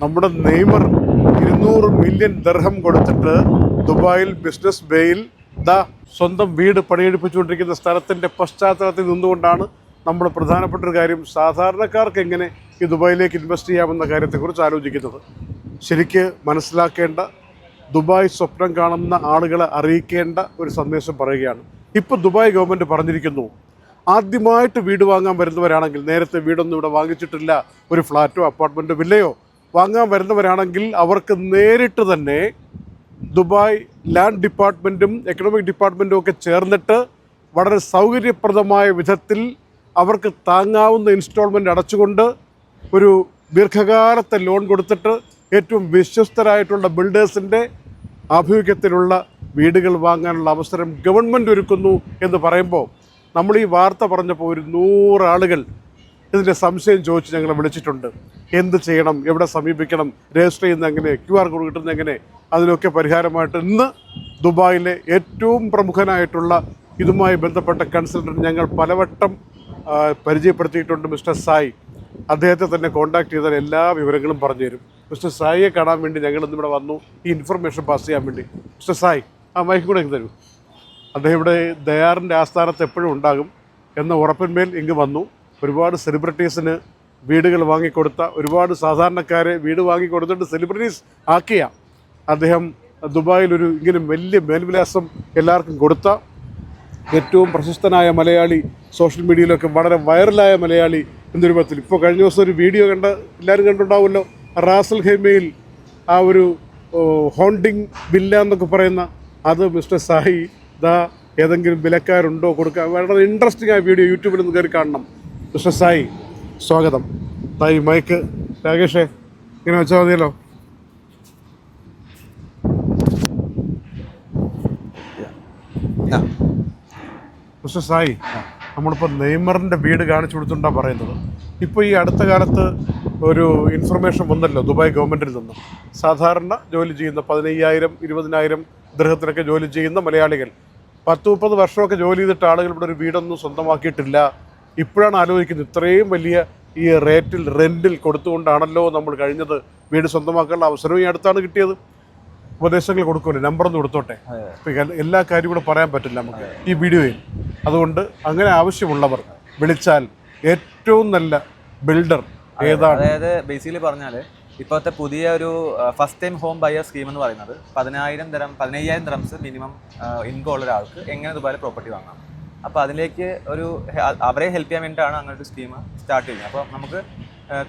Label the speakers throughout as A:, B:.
A: നമ്മുടെ Neymar 200 million ദിർഹം കൊടുത്തിട്ട് ദുബായിൽ ബിസിനസ് ബേയിൽ സ്വന്തം വീട് പണിയെടുപ്പിച്ചുകൊണ്ടിരിക്കുന്ന സ്ഥലത്തിൻ്റെ പശ്ചാത്തലത്തിൽ നിന്നുകൊണ്ടാണ് നമ്മൾ പ്രധാനപ്പെട്ട ഒരു കാര്യം സാധാരണക്കാർക്ക് എങ്ങനെ ഈ ദുബായിലേക്ക് ഇൻവെസ്റ്റ് ചെയ്യാമെന്ന കാര്യത്തെക്കുറിച്ച് ആലോചിക്കുന്നത്. ശരിക്ക് മനസ്സിലാക്കേണ്ട, ദുബായ് സ്വപ്നം കാണുന്ന ആളുകളെ അറിയിക്കേണ്ട ഒരു സന്ദേശം പറയുകയാണ്. ഇപ്പോൾ ദുബായ് ഗവൺമെൻറ് പറഞ്ഞിരിക്കുന്നു, ആദ്യമായിട്ട് വീട് വാങ്ങാൻ വരുന്നവരാണെങ്കിൽ, നേരത്തെ വീടൊന്നും ഇവിടെ വാങ്ങിച്ചിട്ടില്ല, ഒരു ഫ്ലാറ്റോ അപ്പാർട്ട്മെൻറ്റോ വില്ലയോ വാങ്ങാൻ വരുന്നവരാണെങ്കിൽ അവർക്ക് നേരിട്ട് തന്നെ ദുബായ് ലാൻഡ് ഡിപ്പാർട്ട്മെൻറ്റും എക്കണോമിക് ഡിപ്പാർട്ട്മെൻറ്റും ഒക്കെ ചേർന്നിട്ട് വളരെ സൗകര്യപ്രദമായ വിധത്തിൽ അവർക്ക് താങ്ങാവുന്ന ഇൻസ്റ്റാൾമെൻറ്റ് അടച്ചുകൊണ്ട് ഒരു ദീർഘകാലത്തെ ലോൺ കൊടുത്തിട്ട് ഏറ്റവും വിശ്വസ്തരായിട്ടുള്ള ബിൽഡേഴ്സിൻ്റെ ആഭിമുഖ്യത്തിലുള്ള വീടുകൾ വാങ്ങാനുള്ള അവസരം ഗവൺമെൻറ് ഒരുക്കുന്നു എന്ന് പറയുമ്പോൾ, നമ്മൾ ഈ വാർത്ത പറഞ്ഞപ്പോൾ ഒരു 100 ആളുകൾ ഇതിൻ്റെ സംശയം ചോദിച്ച് ഞങ്ങളെ വിളിച്ചിട്ടുണ്ട്. എന്ത് ചെയ്യണം, എവിടെ സമീപിക്കണം, രജിസ്റ്റർ ചെയ്യുന്നത് എങ്ങനെ, QR കോഡ് കിട്ടുന്നത് എങ്ങനെ, അതിനൊക്കെ പരിഹാരമായിട്ട് ഇന്ന് ദുബായിലെ ഏറ്റവും പ്രമുഖനായിട്ടുള്ള ഇതുമായി ബന്ധപ്പെട്ട കൺസൾട്ടൻറ്റ് ഞങ്ങൾ പലവട്ടം പരിചയപ്പെടുത്തിയിട്ടുണ്ട്, മിസ്റ്റർ സായി. അദ്ദേഹത്തെ തന്നെ കോൺടാക്ട് ചെയ്താൽ എല്ലാ വിവരങ്ങളും പറഞ്ഞു തരും. മിസ്റ്റർ സായിയെ കാണാൻ വേണ്ടി ഞങ്ങൾ ഇന്നിവിടെ വന്നു, ഈ ഇൻഫർമേഷൻ പാസ് ചെയ്യാൻ വേണ്ടി. മിസ്റ്റർ സായി, ആ മൈക്ക് കൂടെ തരൂ. അദ്ദേഹം ഇവിടെ ദയാറിൻ്റെ ആസ്ഥാനത്ത് എപ്പോഴും ഉണ്ടാകും എന്ന ഉറപ്പിന്മേൽ ഇങ്ങ് വന്നു. ഒരുപാട് സെലിബ്രിറ്റീസിന് വീടുകൾ വാങ്ങിക്കൊടുത്ത, ഒരുപാട് സാധാരണക്കാരെ വീട് വാങ്ങിക്കൊടുത്തിട്ട് സെലിബ്രിറ്റീസ് ആക്കിയ അദ്ദേഹം ദുബായിലൊരു ഇങ്ങനെ വലിയ മേൽവിലാസം എല്ലാവർക്കും കൊടുത്ത ഏറ്റവും പ്രശസ്തനായ മലയാളി, സോഷ്യൽ മീഡിയയിലൊക്കെ വളരെ വൈറലായ മലയാളി എന്ന രൂപത്തിൽ. ഇപ്പോൾ കഴിഞ്ഞ ദിവസം ഒരു വീഡിയോ എല്ലാവരും കണ്ടുണ്ടാവുമല്ലോ, റാസൽ ഖൈമയിൽ ആ ഒരു ഹോണ്ടിങ് വില്ല എന്നൊക്കെ പറയുന്ന അത് മിസ്റ്റർ സായി ഏതെങ്കിലും വിലക്കാരുണ്ടോ കൊടുക്കാൻ, വളരെ ഇൻട്രസ്റ്റിംഗ് ആയ വീഡിയോ യൂട്യൂബിൽ ഒന്ന് കയറി കാണണം. മിസ്റ്റർ സായി, സ്വാഗതം. തായി മൈക്ക് രാകേഷേ ഇങ്ങനെ വെച്ചാൽ മതിയല്ലോ. മിസ്റ്റർ സായി, നമ്മളിപ്പോൾ നെയ്മറിൻ്റെ വീട് കാണിച്ചു കൊടുത്തുകൊണ്ടാണ് പറയുന്നത്. ഇപ്പോൾ ഈ അടുത്ത കാലത്ത് ഒരു ഇൻഫർമേഷൻ വന്നല്ലോ ദുബായ് ഗവൺമെൻറ്റിൽ നിന്നും, സാധാരണ ജോലി ചെയ്യുന്ന 15,000 20,000 ദിർഹത്തിനൊക്കെ ജോലി ചെയ്യുന്ന മലയാളികൾ 10-30 വർഷമൊക്കെ ജോലി ചെയ്തിട്ട് ആളുകൾ ഇവിടെ ഒരു വീടൊന്നും സ്വന്തമാക്കിയിട്ടില്ല. ഇപ്പോഴാണ് ആലോചിക്കുന്നത്, ഇത്രയും വലിയ ഈ റെൻറ്റിൽ കൊടുത്തുകൊണ്ടാണല്ലോ നമ്മൾ കഴിഞ്ഞത് വീട് സ്വന്തമാക്കാനുള്ള അവസരവും ഈ അടുത്താണ് കിട്ടിയത്. ഉപദേശങ്ങൾ കൊടുക്കുമല്ലോ, നമ്പറൊന്നും കൊടുത്തോട്ടെ. ഇപ്പം എല്ലാ കാര്യവും കൂടെ പറയാൻ പറ്റില്ല നമുക്ക് ഈ വീഡിയോയിൽ. അതുകൊണ്ട് അങ്ങനെ ആവശ്യമുള്ളവർ വിളിച്ചാൽ ഏറ്റവും നല്ല ബിൽഡർ ഏതാണ്?
B: അതായത് ബേസിക്കലി പറഞ്ഞാൽ ഇപ്പോഴത്തെ പുതിയ ഒരു first time home buyer scheme എന്ന് പറയുന്നത് 15,000 ദിർഹംസ് മിനിമം ഇൻകം ഉള്ള ഒരാൾക്ക് എങ്ങനെ ദുബായിൽ പ്രോപ്പർട്ടി വാങ്ങാം. അപ്പോൾ അതിലേക്ക് അവരെ ഹെൽപ്പ് ചെയ്യാൻ വേണ്ടിയിട്ടാണ് അങ്ങനെ ഒരു സ്കീം സ്റ്റാർട്ട് ചെയ്യുന്നത്. അപ്പോൾ നമുക്ക്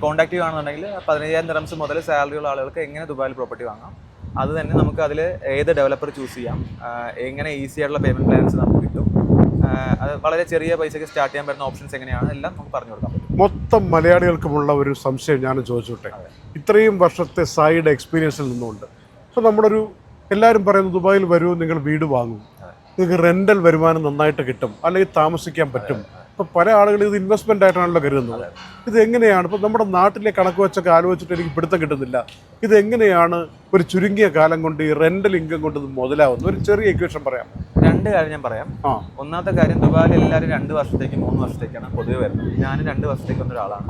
B: കോൺടാക്ട് ചെയ്യുകയാണെന്നുണ്ടെങ്കിൽ 15,000 ദിർഹംസ് മുതൽ സാലറി ഉള്ള ആളുകൾക്ക് എങ്ങനെ ദുബായിൽ പ്രോപ്പർട്ടി വാങ്ങാം, അത് തന്നെ നമുക്ക് അതിൽ ഏത് ഡെവലപ്പർ ചൂസ് ചെയ്യാം, എങ്ങനെ ഈസി ആയിട്ടുള്ള പേയ്മെൻറ്റ് പ്ലാൻസ് നമുക്ക് കിട്ടും, അത് വളരെ ചെറിയ പൈസയ്ക്ക് സ്റ്റാർട്ട് ചെയ്യാൻ പറ്റുന്ന ഓപ്ഷൻസ് എങ്ങനെയാണ്, എല്ലാം നമുക്ക് പറഞ്ഞു കൊടുക്കാൻ പറ്റും.
A: മൊത്തം മലയാളികൾക്കുമുള്ള ഒരു സംശയം ഞാൻ ചോദിച്ചോട്ടെ, ഇത്രയും വർഷത്തെ സായിയുടെ എക്സ്പീരിയൻസിൽ നിന്നുകൊണ്ട്. ഇപ്പോൾ നമ്മളൊരു എല്ലാവരും പറയുന്നത് ദുബായിൽ വരൂ, നിങ്ങൾ വീട് വാങ്ങും, നിങ്ങൾക്ക് റെൻ്റൽ വരുമാനം നന്നായിട്ട് കിട്ടും, അല്ലെങ്കിൽ താമസിക്കാൻ പറ്റും. ഇപ്പോൾ പല ആളുകൾ ഇത് ഇൻവെസ്റ്റ്മെൻ്റ് ആയിട്ടാണല്ലോ കരുതുന്നത്. ഇത് എങ്ങനെയാണ് ഇപ്പോൾ നമ്മുടെ നാട്ടിലെ കണക്ക് വെച്ചൊക്കെ ആലോചിച്ചിട്ട് എനിക്ക് പിടുത്തം കിട്ടുന്നില്ല. ഇതെങ്ങനെയാണ് ഒരു ചുരുങ്ങിയ കാലം കൊണ്ട് ഈ റെൻ്റൽ ഇൻകം കൊണ്ട് ഇത് മുതലാവുന്നത്? ഒരു ചെറിയ ഇക്വേഷൻ പറയാം.
B: 2 കാര്യം ഞാൻ പറയാം. ഒന്നാമത്തെ കാര്യം, ദുബായിൽ എല്ലാവരും 2 വർഷത്തേക്ക് 3 വർഷത്തേക്കാണ് പൊതുവെ വരുന്നത്. ഞാൻ 2 വർഷത്തേക്ക് വന്ന ഒരാളാണ്,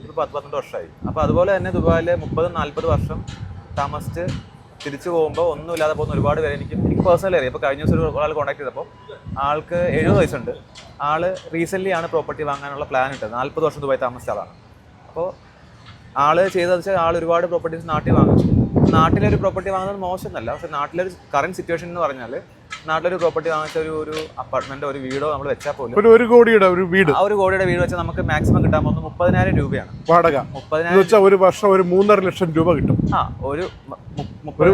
B: ഒരു 10-12 വർഷമായി. അപ്പോൾ അതുപോലെ തന്നെ ദുബായിൽ 30-40 വർഷം താമസിച്ച് തിരിച്ചു പോകുമ്പോൾ ഒന്നുമില്ലാതെ പോകുന്ന ഒരുപാട് പേര് എനിക്ക് പേഴ്സണലി അറിയാം. ഇപ്പോൾ കഴിഞ്ഞ ദിവസം ഒരാൾ കോൺടാക്ട് ചെയ്തപ്പോൾ ആൾക്ക് 70 വയസ്സുണ്ട്. ആൾ റീസെൻ്റ്ലി ആണ് പ്രോപ്പർട്ടി വാങ്ങാനുള്ള പ്ലാൻ ഇട്ടത്. 40 വർഷം ദുബായി താമസിച്ച ആളാണ്. അപ്പോൾ ആൾ ചെയ്തതെന്ന് വെച്ചാൽ ആൾ ഒരുപാട് പ്രോപ്പർട്ടീസ് നാട്ടിൽ വാങ്ങിച്ചു. നാട്ടിലൊരു പ്രോപ്പർട്ടി വാങ്ങുന്നത് മോശമെന്നല്ല, പക്ഷേ നാട്ടിലൊരു കറണ്ട് സിറ്റുവേഷൻ എന്ന് പറഞ്ഞാൽ നാട്ടിലൊരു പ്രോപ്പർട്ടി വാങ്ങിച്ച ഒരു അപ്പാർട്ട്മെൻറ്റോ ഒരു വീടോ നമ്മൾ വെച്ചാൽ പോലും
A: 1 കോടിയുടെ ഒരു വീട്,
B: ആ 1 കോടിയുടെ വീട് വെച്ചാൽ നമുക്ക് മാക്സിമം കിട്ടാൻ പോകുന്നത് 30,000 രൂപയാണ് വാടക.
A: 30,000 ഒരു വർഷം ഒരു 3.5 ലക്ഷം രൂപ കിട്ടും.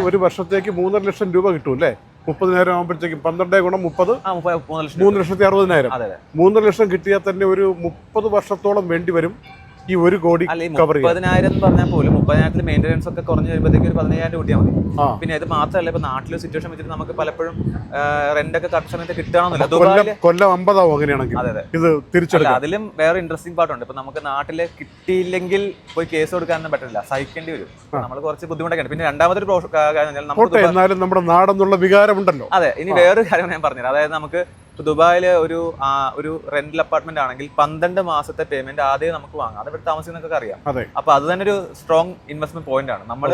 A: ഒരു വർഷത്തേക്ക് 3.5 ലക്ഷം രൂപ കിട്ടും അല്ലേ? 30,000 ആകുമ്പോഴത്തേക്കും 12 ഗുണം 30 3,60,000. 3 ലക്ഷം കിട്ടിയാൽ തന്നെ ഒരു 30 വർഷത്തോളം വേണ്ടി വരും ഈ 1 കോടി കവർ ചെയ്യാൻ.
B: 30,000 എന്ന് പറഞ്ഞാൽ പോലും 30,000 മെയിൻ്റെനൻസ് ഒക്കെ കുറഞ്ഞ് വരുമ്പോഴത്തേക്ക് ഒരു 15,000 കൂട്ടിയാൽ മതി. പിന്നെ ഇത് മാത്രമല്ല, ഇപ്പൊ നാട്ടിലെ സിറ്റുവേഷൻ വെച്ചിട്ട് നമുക്ക് പലപ്പോഴും റെന്റ് ഒക്കെ കറക്റ്റ് സമയത്ത് കിട്ടണമെന്നില്ല.
A: കൊല്ലം 50 ആവും അങ്ങനെയാണെങ്കിൽ.
B: അതെ,
A: ഇത് തിരിച്ചെടുക്കാം.
B: അതിലും വേറെ ഇൻട്രസ്റ്റിംഗ് പാർട്ടുണ്ട്. ഇപ്പൊ നമുക്ക് നാട്ടില് കിട്ടിയില്ലെങ്കിൽ പോയി കേസ് കൊടുക്കാനൊന്നും പറ്റില്ല, സഹിക്കേണ്ടി വരും. നമ്മൾ കുറച്ച് ബുദ്ധിമുട്ടൊക്കെയാണ്. പിന്നെ രണ്ടാമതൊരു കാര്യം
A: എന്നാലും നമ്മുടെ നാടെന്നുള്ള വികാരമുണ്ടല്ലോ.
B: അതെ, ഇനി വേറൊരു കാര്യം ഞാൻ പറഞ്ഞുതരാം. അതായത് നമുക്ക് ദുബായിൽ ഒരു റെന്റൽ അപ്പാർട്ട്മെന്റ് ആണെങ്കിൽ 12 മാസത്തെ പേയ്മെന്റ് ആദ്യം നമുക്ക് വാങ്ങാം. അത് ഇവിടെ താമസിക്കുന്നൊക്കെ അറിയാം. അപ്പൊ അത് തന്നെ ഒരു സ്ട്രോങ് ഇൻവെസ്റ്റ്മെന്റ് പോയിന്റ് ആണ്. നമ്മൾ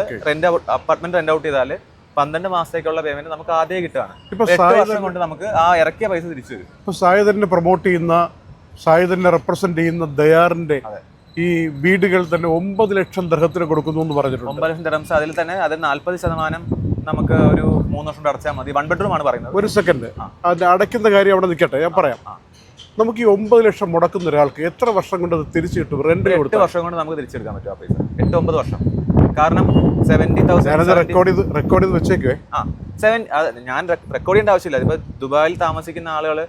B: അപ്പാർട്ട്മെന്റ് റെന്റ് ഔട്ട് ചെയ്താൽ 12 മാസത്തേക്കുള്ള പേയ്മെന്റ് നമുക്ക് ആദ്യം കിട്ടുകയാണ്. 8 വർഷം കൊണ്ട് നമുക്ക് ആ ഇറക്കിയ പൈസ തിരിച്ചു വരും.
A: ഇപ്പൊ സായിദിനെ പ്രൊമോട്ട് ചെയ്യുന്ന, സായിദിനെ റെപ്രസെന്റ് ചെയ്യുന്ന ദയാറിന്റെ ഈ വീടുകൾ തന്നെ 9 ലക്ഷം ദിർഹത്തിന് കൊടുക്കുന്നു എന്ന് പറഞ്ഞിട്ടുണ്ട്.
B: 9 ലക്ഷം ദിർഹംസ്. അതിൽ 40% നമുക്ക് ഒരു 3 വർഷം അടച്ചാൽ മതി. 1 ബെഡ്റൂം ആണ് പറയുന്നത്.
A: ഒരു സെക്കൻഡ്, അത് അടയ്ക്കുന്ന കാര്യം അവിടെ നിൽക്കട്ടെ, ഞാൻ പറയാം. നമുക്ക് ഈ 9 ലക്ഷം മുടക്കുന്ന ഒരാൾക്ക് എത്ര വർഷം കൊണ്ട് അത് തിരിച്ചു കിട്ടും?
B: 8 വർഷം കൊണ്ട് നമുക്ക് തിരിച്ചെടുക്കാൻ പറ്റും ആ പൈസ. 8-9 വർഷം. കാരണം 70,000
A: റെക്കോർഡ് ചെയ്ത് വെച്ചേക്കുവേ.
B: ഞാൻ റെക്കോർഡ് ചെയ്യേണ്ട ആവശ്യമില്ല. ഇപ്പൊ ദുബായിൽ താമസിക്കുന്ന ആളുകൾ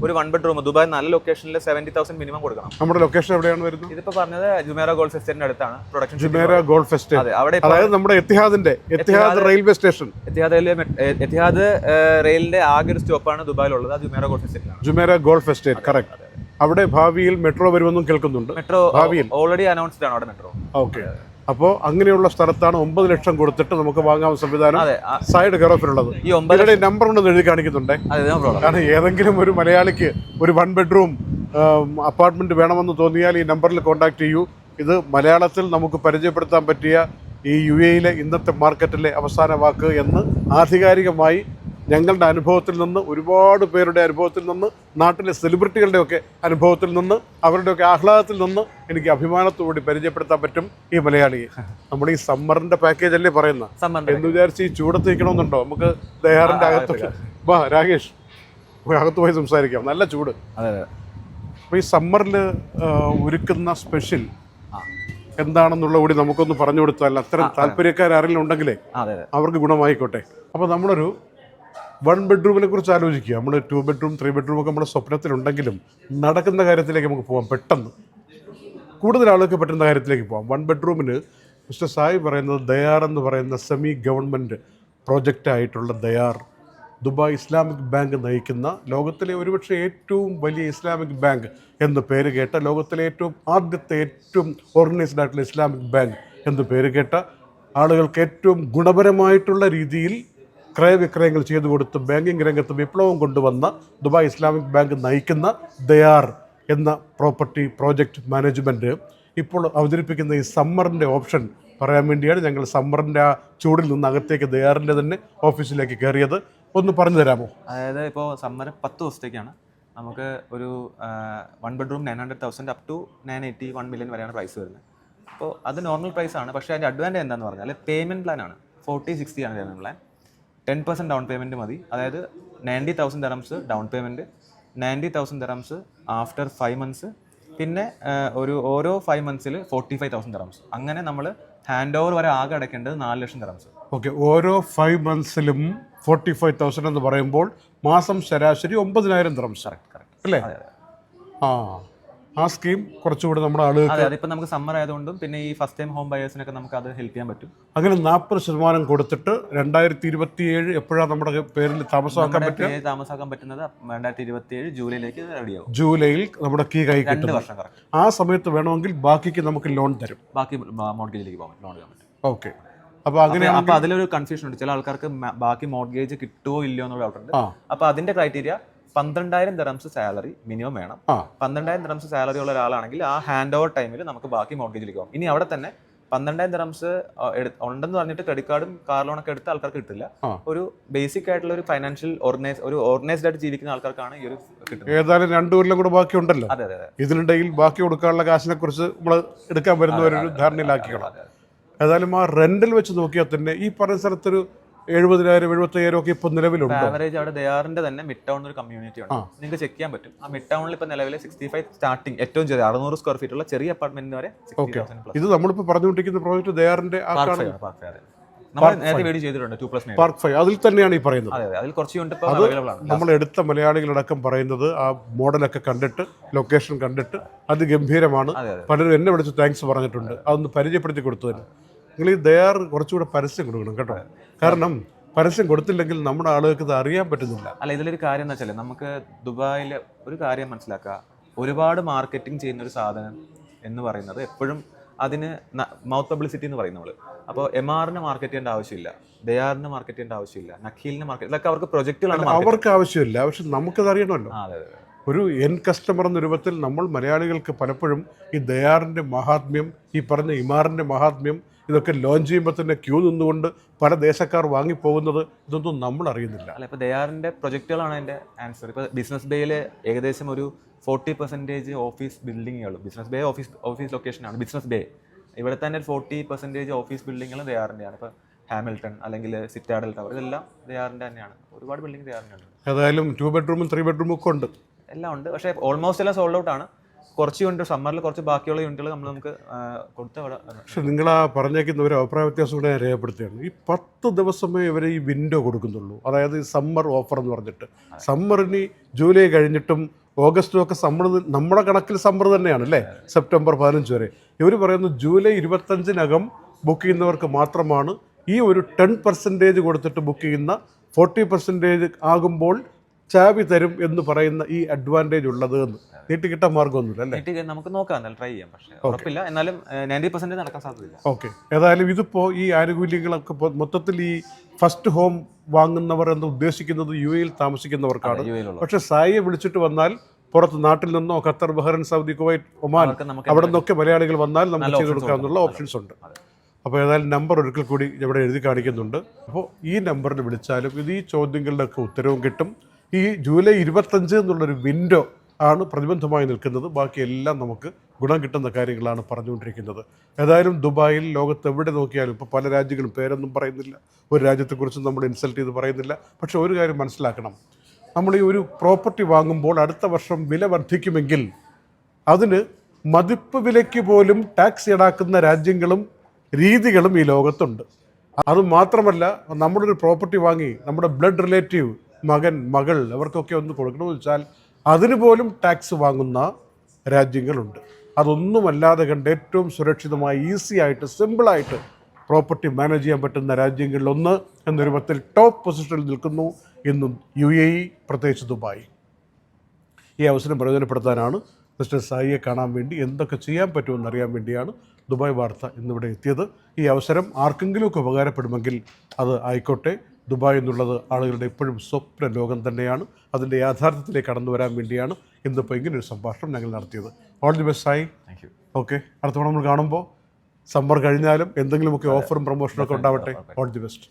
B: ഒരു 1 ബെഡ്റൂം ദുബായ് നല്ല ലൊക്കേഷനിൽ 70,000 മിനിമം കൊടുക്കണം.
A: നമ്മുടെ ലൊക്കേഷൻ എവിടെയാണ് വരുന്നത്?
B: ഇതിപ്പോ പറഞ്ഞത് ജുമേറ ഗോൾഫ് എസ്റ്റേറ്റിന്റെ അടുത്താണ്. പ്രൊഡക്ഷൻ
A: ജുമേറ ഗോൾഫ് എസ്റ്റേറ്റ്, അതായത് നമ്മുടെ എത്തിഹാദ് റെയിൽവേ സ്റ്റേഷൻ.
B: എത്തിഹാദ് റെയിലിന്റെ ആകെ ഒരു സ്റ്റോപ്പാണ് ദുബായിലുള്ളത്. അത് ജുമേറ ഗോൾഫ് എസ്റ്റേറ്റിലാണ്.
A: Jumeirah golf estate, correct. അവിടെ ഭാവിയിൽ മെട്രോ വരുമെന്നും കേൾക്കുന്നുണ്ട്.
B: മെട്രോ ഭാവിയിൽ ഓൾറെഡി അനൗൺസ്ഡ് ആണ് അവിടെ മെട്രോ.
A: ഓക്കെ. അപ്പോൾ അങ്ങനെയുള്ള സ്ഥലത്താണ് 9 ലക്ഷം കൊടുത്തിട്ട് നമുക്ക് വാങ്ങാവുന്ന സംവിധാനം സൈഡ് കെയറോഫിലുള്ളത്.
B: ഈ 9
A: നമ്പർ ഉണ്ടെന്ന് എഴുതി കാണിക്കുന്നുണ്ടേ. കാരണം ഏതെങ്കിലും ഒരു മലയാളിക്ക് ഒരു 1 ബെഡ്റൂം അപ്പാർട്ട്മെന്റ് വേണമെന്ന് തോന്നിയാൽ ഈ നമ്പറിൽ കോൺടാക്ട് ചെയ്യൂ. ഇത് മലയാളത്തിൽ നമുക്ക് പരിചയപ്പെടുത്താൻ പറ്റിയ ഈ UAE ഇന്നത്തെ മാർക്കറ്റിലെ അവസാന വാക്ക് എന്ന് ആധികാരികമായി ഞങ്ങളുടെ അനുഭവത്തിൽ നിന്ന്, ഒരുപാട് പേരുടെ അനുഭവത്തിൽ നിന്ന്, നാട്ടിലെ സെലിബ്രിറ്റികളുടെയൊക്കെ അനുഭവത്തിൽ നിന്ന്, അവരുടെയൊക്കെ ആഹ്ലാദത്തിൽ നിന്ന് എനിക്ക് അഭിമാനത്തോടെ പരിചയപ്പെടുത്താൻ പറ്റും ഈ മലയാളിയെ. നമ്മുടെ ഈ സമ്മറിന്റെ പാക്കേജ് അല്ലേ പറയുന്ന, എന്ന് വിചാരിച്ച് ഈ ചൂടത്ത് നിൽക്കണമെന്നുണ്ടോ? നമുക്ക് ദയാറിന്റെ അകത്തൊക്കെ വാ രാകേഷ്, അകത്ത് പോയി സംസാരിക്കാം. നല്ല ചൂട്. അപ്പോൾ ഈ സമ്മറിൽ ഒരുക്കുന്ന സ്പെഷ്യൽ എന്താണെന്നുള്ള കൂടി നമുക്കൊന്ന് പറഞ്ഞു കൊടുത്താൽ, അത്തരം താല്പര്യക്കാരെങ്കിലും ഉണ്ടെങ്കിലേ അവർക്ക് ഗുണമായിക്കോട്ടെ. അപ്പോൾ നമ്മളൊരു 1 ബെഡ്റൂമിനെ കുറിച്ച് ആലോചിക്കുക. നമ്മൾ 2 ബെഡ്റൂം 3 ബെഡ്റൂം ഒക്കെ നമ്മുടെ സ്വപ്നത്തിലുണ്ടെങ്കിലും നടക്കുന്ന കാര്യത്തിലേക്ക് നമുക്ക് പോകാം. പെട്ടെന്ന് കൂടുതൽ ആളുകൾക്ക് പറ്റുന്ന കാര്യത്തിലേക്ക് പോകാം. 1 ബെഡ്റൂമിന് മിസ്റ്റർ സായി പറയുന്നത് ദയാർ എന്ന് പറയുന്ന സെമി ഗവൺമെൻറ് പ്രോജക്റ്റായിട്ടുള്ള ദയാർ, ദുബായ് ഇസ്ലാമിക് ബാങ്ക് നയിക്കുന്ന, ലോകത്തിലെ ഒരുപക്ഷെ ഏറ്റവും വലിയ ഇസ്ലാമിക് ബാങ്ക് എന്ന് പേര് കേട്ട, ലോകത്തിലെ ആദ്യത്തെ ഏറ്റവും ഓർഗനൈസ്ഡ് ആയിട്ടുള്ള ഇസ്ലാമിക് ബാങ്ക് എന്ന് പേര് കേട്ട, ആളുകൾക്ക് ഏറ്റവും ഗുണപരമായിട്ടുള്ള രീതിയിൽ ക്രയവിക്രയങ്ങൾ ചെയ്തു കൊടുത്ത് ബാങ്കിങ് രംഗത്ത് വിപ്ലവം കൊണ്ടുവന്ന ദുബായ് ഇസ്ലാമിക് ബാങ്ക് നയിക്കുന്ന ദയാർ എന്ന പ്രോപ്പർട്ടി പ്രോജക്റ്റ് മാനേജ്മെൻറ്റ് ഇപ്പോൾ അവതരിപ്പിക്കുന്ന ഈ സമ്മറിൻ്റെ ഓപ്ഷൻ പറയാൻ വേണ്ടിയാണ് ഞങ്ങൾ സമ്മറിൻ്റെ ആ ചൂടിൽ നിന്ന് അകത്തേക്ക് ദയാറിൻ്റെ തന്നെ ഓഫീസിലേക്ക് കയറിയത്. ഒന്ന് പറഞ്ഞു തരാമോ?
B: അതായത് ഇപ്പോൾ സമ്മർ 10 ദിവസത്തേക്കാണ്. നമുക്ക് ഒരു 1 ബെഡ്റൂം 900,000 അപ് ടു 981 മില്യൺ വരെയാണ് പ്രൈസ് വരുന്നത്. അപ്പോൾ അത് നോർമൽ പ്രൈസാണ്. പക്ഷേ അതിൻ്റെ അഡ്വാൻറ്റേജ് എന്താണെന്ന് പറഞ്ഞാൽ പേയ്മെൻറ്റ് പ്ലാനാണ്. 40-60 ആണ് പേയ്മെൻറ്റ് പ്ലാൻ. 10% ഡൗൺ പേയ്മെൻറ്റ് മതി. അതായത് 90,000 dirhams down payment, 90,000 dirhams after 5 months, പിന്നെ ഓരോ 5 മന്ത്സിൽ 45,000 ദിർഹംസ്. അങ്ങനെ നമ്മൾ ഹാൻഡ് ഓവർ വരെ ആകെ അടയ്ക്കേണ്ടത് 4 ലക്ഷം ദിർഹംസ്.
A: ഓക്കെ. ഓരോ 5 മന്ത്സിലും 45,000 എന്ന് പറയുമ്പോൾ മാസം ശരാശരി 9,000 ദിർഹംസ് അല്ലേ? ആ സ്കീം കുറച്ചുകൂടി നമ്മുടെ ആളുകൾക്ക്,
B: അതിപ്പോൾ നമുക്ക് സമ്മർ ആയതുകൊണ്ടും പിന്നെ ഈ ഫസ്റ്റ് ടൈം ഹോം ബയേഴ്സിനൊക്കെ നമുക്ക് അത് ഹെൽപ്പ് ചെയ്യാൻ പറ്റും.
A: അങ്ങനെ 40% കൊടുത്തിട്ട് 2027 എപ്പോഴാണ് നമ്മുടെ പേരിൽ താമസമാക്കാൻ
B: പറ്റുന്നത്? 2027 ജൂലൈയിലേക്ക് റെഡിയാവും.
A: ജൂലൈയിൽ നമ്മുടെ കീ കൈ കിട്ടും.
B: 2 വർഷം കറക്റ്റ്.
A: ആ സമയത്ത് വേണമെങ്കിൽ ബാക്കിക്ക് നമുക്ക് ലോൺ തരും.
B: ബാക്കി മോർഗേജിലേക്ക് പോകാൻ ലോൺ ചെയ്യാൻ പറ്റും.
A: ഓക്കെ. അപ്പോൾ അങ്ങനെ
B: അതിലൊരു കൺഫ്യൂഷൻ ഉണ്ട്. ചില ആൾക്കാർക്ക് ബാക്കി മോർഗേജ് കിട്ടുമോ ഇല്ലയോ എന്നുള്ള ഡൗട്ട് ഉണ്ട്. അപ്പോൾ അതിന്റെ ക്രൈറ്റീരിയ 12,000 ദിർഹംസ് സാലറി മിനിമം വേണം. 12,000 ദിർഹംസ് സാലറി ഉള്ള ഒരാളാണെങ്കിൽ ആ ഹാൻഡ് ഓവർ ടൈമിൽ നമുക്ക് ബാക്കി മോർഗേജിലേക്ക് പോകും. ഇനി അവിടെ തന്നെ 12,000 ദിർഹംസ് ഉണ്ടെന്ന് പറഞ്ഞിട്ട് ക്രെഡിറ്റ് കാർഡും കാർ ലോണൊക്കെ എടുത്ത ആൾക്കാർക്ക് കിട്ടില്ല. ഒരു ബേസിക് ആയിട്ടുള്ള ഒരു ഫൈനാൻഷ്യൽ ഓർഗനൈസ്ഡ് ആയിട്ട് ജീവിക്കുന്ന ആൾക്കാർക്കാണ് ഈ ഒരു കിട്ടുന്നത്.
A: ഏതായാലും 2 കൊല്ലം കൂടെ ബാക്കി ഉണ്ടല്ലോ.
B: അതെ.
A: ഇതിനിടയിൽ ബാക്കി കൊടുക്കാനുള്ള കാശിനെ കുറിച്ച് നമ്മൾ എടുക്കാൻ വരുന്നവരൊരു ധാരണയിലാക്കിക്കണം. ഏതായാലും ആ റെന്റിൽ വെച്ച് നോക്കിയാൽ തന്നെ ഈ പറഞ്ഞ സ്ഥലത്തൊരു 70,000 75,000 ഒക്കെ ഇപ്പൊ നിലവിലുണ്ട്.
B: ആവറേജ് അവിടെ ദയാറിന്റെ തന്നെ മിഡ് ടൗൺ ഒരു കമ്മ്യൂണിറ്റി ഉണ്ട്. നിങ്ങൾക്ക് ചെക്ക് ചെയ്യാൻ പറ്റും. ആ മിഡ് ടൗണിൽ ഇപ്പൊ നിലവിലെ 65 സ്റ്റാർട്ടിംഗ് ഏറ്റവും ചെറിയ 600 സ്ക്വയർ ഫീറ്റ് ഉള്ള ചെറിയ അപ്പാർട്ട്മെന്റ് വരെ 60,000+.
A: ഇത് നമ്മളിപ്പോ പറഞ്ഞുകൊണ്ടിരിക്കുന്ന പ്രോജക്റ്റ് ദയാറിന്റെ പാർക്ക് 5 അതിൽ തന്നെയാണ് ഈ പറയുന്നത്. നമ്മൾ എടുത്ത മലയാളികളടക്കം പറയുന്നത് ആ മോഡലൊക്കെ കണ്ടിട്ട്, ലൊക്കേഷൻ കണ്ടിട്ട് അത് ഗംഭീരമാണ്. പലരും എന്നെ വിളിച്ച് താങ്ക്സ് പറഞ്ഞിട്ടുണ്ട്. അതൊന്ന് പരിചയപ്പെടുത്തി കൊടുത്തതിന്. നിങ്ങൾ ഈ ദയാർ കുറച്ചുകൂടെ പരസ്യം കൊടുക്കണം കേട്ടോ. കാരണം പരസ്യം കൊടുത്തില്ലെങ്കിൽ നമ്മുടെ ആളുകൾക്ക് ഇത് അറിയാൻ പറ്റുന്നില്ല.
B: അല്ല, ഇതിലൊരു കാര്യം എന്ന് വെച്ചാൽ നമുക്ക് ദുബായിൽ ഒരു കാര്യം മനസ്സിലാക്കുക. ഒരുപാട് മാർക്കറ്റിംഗ് ചെയ്യുന്ന ഒരു സാധനം എന്ന് പറയുന്നത് എപ്പോഴും അതിന് മൗത്ത് പബ്ലിസിറ്റി എന്ന് പറയും നമ്മൾ. അപ്പോൾ എംആറിന് മാർക്കറ്റ് ചെയ്യേണ്ട ആവശ്യമില്ല, ദയാറിന് മാർക്കറ്റ് ചെയ്യേണ്ട ആവശ്യമില്ല, നഖീലിന് മാർക്കറ്റ്, ഇതൊക്കെ അവർക്ക് പ്രൊജക്റ്റുകളാണ്.
A: അവർക്ക് ആവശ്യമില്ല, പക്ഷെ നമുക്കത് അറിയണമല്ലോ.
B: അതെ അതെ.
A: ഒരു എൻ കസ്റ്റമർ എന്ന രൂപത്തിൽ നമ്മൾ മലയാളികൾക്ക് പലപ്പോഴും ഈ ദയാറിൻ്റെ മഹാത്മ്യം, ഈ പറഞ്ഞ ഇമാറിൻ്റെ മഹാത്മ്യം, ഇതൊക്കെ ലോഞ്ച് ചെയ്യുമ്പോൾ തന്നെ ക്യൂ നിന്നുകൊണ്ട് പല ദേശക്കാർ വാങ്ങിപ്പോകുന്നത്, ഇതൊന്നും നമ്മൾ അറിയുന്നില്ല.
B: അല്ല, ഇപ്പോൾ ദയാറിൻ്റെ പ്രൊജക്റ്റുകളാണ് അതിൻ്റെ ആൻസർ. ഇപ്പോൾ ബിസിനസ് ബേയിൽ ഏകദേശം ഒരു 40% ഓഫീസ് ബിൽഡിങ്ങുകളും, ബിസിനസ് ബേ ഓഫീസ് ലൊക്കേഷനാണ് ബിസിനസ് ബേ. ഇവിടെ തന്നെ ഒരു 40% ഓഫീസ് ബിൽഡിങ്ങുകൾ ദയാറിൻ്റെയാണ്. ഇപ്പോൾ ഹാമിൽട്ടൺ അല്ലെങ്കിൽ സിറ്റാഡൽ ടവർ, ഇതെല്ലാം ദയാറിൻ്റെ തന്നെയാണ്. ഒരുപാട് ബിൽഡിംഗ് ദയാറിൻ്റെ ഉണ്ട്.
A: ഏതായാലും 2 ബെഡ്റൂമും 3 ബെഡ്റൂമും ഒക്കെ ഉണ്ട്,
B: എല്ലാം ഉണ്ട്. പക്ഷേ ഓൾമോസ്റ്റ് എല്ലാം സോൾഡ് ഔട്ട് ആണ്. കുറച്ച് യൂണിറ്റ് സമ്മറിൽ കുറച്ച് ബാക്കിയുള്ള യൂണിറ്റുകൾ നമുക്ക് കൊടുത്ത അവിടെ.
A: പക്ഷെ നിങ്ങൾ ആ പറഞ്ഞേക്കുന്ന ഒരു അഭിപ്രായ വ്യത്യാസം കൂടെ ഞാൻ രേഖപ്പെടുത്തുകയാണ്. ഈ 10 ദിവസമേ ഇവർ ഈ വിൻഡോ കൊടുക്കുന്നുള്ളൂ, അതായത് ഈ സമ്മർ ഓഫർ എന്ന് പറഞ്ഞിട്ട്. സമ്മറിന് ജൂലൈ കഴിഞ്ഞിട്ടും ഓഗസ്റ്റും ഒക്കെ സമ്മർ, നമ്മുടെ കണക്കിൽ സമ്മർ തന്നെയാണ് അല്ലേ, സെപ്റ്റംബർ 15 വരെ. ഇവർ പറയുന്നു ജൂലൈ 25-നകം ബുക്ക് ചെയ്യുന്നവർക്ക് മാത്രമാണ് ഈ ഒരു 10% കൊടുത്തിട്ട് ബുക്ക് ചെയ്യുന്ന, 40% ആകുമ്പോൾ ചാവി തരും എന്ന് പറയുന്ന ഈ അഡ്വാൻറ്റേജ് ഉള്ളത് എന്ന്. നീട്ടി കിട്ടാൻ മാർഗമൊന്നുമില്ല അല്ലേ?
B: നമുക്ക് നോക്കാം, എന്നാലും ട്രൈ ചെയ്യാം. പക്ഷേ ഉറപ്പില്ല, എന്നാലും 90% നടക്കാൻ സാധ്യതയില്ല.
A: ഓക്കെ. ഏതായാലും ഇതിപ്പോൾ ഈ ആനുകൂല്യങ്ങളൊക്കെ മൊത്തത്തിൽ ഈ ഫസ്റ്റ് ഹോം വാങ്ങുന്നവർ എന്ന് ഉദ്ദേശിക്കുന്നത് UAE താമസിക്കുന്നവർക്കാണ്. പക്ഷെ സായിയെ വിളിച്ചിട്ട് വന്നാൽ പുറത്ത് നാട്ടിൽ നിന്നോ Qatar, Bahrain, Saudi, Kuwait, Oman, അവിടെ നിന്നൊക്കെ മലയാളികൾ വന്നാൽ നമുക്ക് ചെയ്ത് കൊടുക്കാവുന്ന ഓപ്ഷൻസ് ഉണ്ട്. അപ്പോൾ ഏതായാലും നമ്പർ ഒരിക്കൽ കൂടി ഇവിടെ എഴുതി കാണിക്കുന്നുണ്ട്. അപ്പോൾ ഈ നമ്പറിൽ വിളിച്ചാലും ഇത് ഈ ചോദ്യങ്ങളുടെയൊക്കെ ഉത്തരവും കിട്ടും. ഈ ജൂലൈ 25 എന്നുള്ളൊരു വിൻഡോ ആണ് പ്രതിബന്ധമായി നിൽക്കുന്നത്. ബാക്കിയെല്ലാം നമുക്ക് ഗുണം കിട്ടുന്ന കാര്യങ്ങളാണ് പറഞ്ഞുകൊണ്ടിരിക്കുന്നത്. ഏതായാലും ദുബായിൽ ലോകത്ത് എവിടെ നോക്കിയാലും ഇപ്പോൾ പല രാജ്യങ്ങളും, പേരൊന്നും പറയുന്നില്ല, ഒരു രാജ്യത്തെക്കുറിച്ച് നമ്മൾ ഇൻസൾട്ട് ചെയ്ത് പറയുന്നില്ല. പക്ഷേ ഒരു കാര്യം മനസ്സിലാക്കണം, നമ്മൾ ഈ ഒരു പ്രോപ്പർട്ടി വാങ്ങുമ്പോൾ അടുത്ത വർഷം വില വർദ്ധിക്കുമെങ്കിൽ അതിന് മതിപ്പ് വിലയ്ക്ക് പോലും ടാക്സ് ഈടാക്കുന്ന രാജ്യങ്ങളും രീതികളും ഈ ലോകത്തുണ്ട്. അതുമാത്രമല്ല, നമ്മളൊരു പ്രോപ്പർട്ടി വാങ്ങി നമ്മുടെ ബ്ലഡ് റിലേറ്റീവ്, മകൻ, മകൾ, അവർക്കൊക്കെ ഒന്ന് കൊടുക്കണമെന്ന് വെച്ചാൽ അതിന് പോലും ടാക്സ് വാങ്ങുന്ന രാജ്യങ്ങളുണ്ട്. അതൊന്നുമല്ലാതെ കണ്ട് ഏറ്റവും സുരക്ഷിതമായി, ഈസി ആയിട്ട്, സിമ്പിളായിട്ട് പ്രോപ്പർട്ടി മാനേജ് ചെയ്യാൻ പറ്റുന്ന രാജ്യങ്ങളിലൊന്ന് എന്ന രൂപത്തിൽ ടോപ്പ് പൊസിഷനിൽ നിൽക്കുന്നു ഇന്നും UAE, പ്രത്യേകിച്ച് ദുബായ്. ഈ അവസരം പ്രയോജനപ്പെടുത്താനാണ് മിസ്റ്റർ സായിയെ കാണാൻ വേണ്ടി, എന്തൊക്കെ ചെയ്യാൻ പറ്റുമെന്നറിയാൻ വേണ്ടിയാണ് ദുബായ് വാർത്ത ഇന്നിവിടെ എത്തിയത്. ഈ അവസരം ആർക്കെങ്കിലുമൊക്കെ ഉപകാരപ്പെടുമെങ്കിൽ അത് ആയിക്കോട്ടെ. ദുബായ് എന്നുള്ളത് ആളുകളുടെ എപ്പോഴും സ്വപ്ന ലോകം തന്നെയാണ്. അതിൻ്റെ യാഥാർത്ഥ്യത്തിലേക്ക് കടന്നു വരാൻ വേണ്ടിയാണ് ഇന്നിപ്പോൾ ഇങ്ങനൊരു സംഭാഷണം ഞങ്ങൾ നടത്തിയത്. All the best Sai.
B: Thank you.
A: Okay, അടുത്ത തവണ നമ്മൾ കാണുമ്പോൾ സമ്മർ കഴിഞ്ഞാലും എന്തെങ്കിലുമൊക്കെ ഓഫറും പ്രൊമോഷനൊക്കെ ഉണ്ടാവട്ടെ. All the best.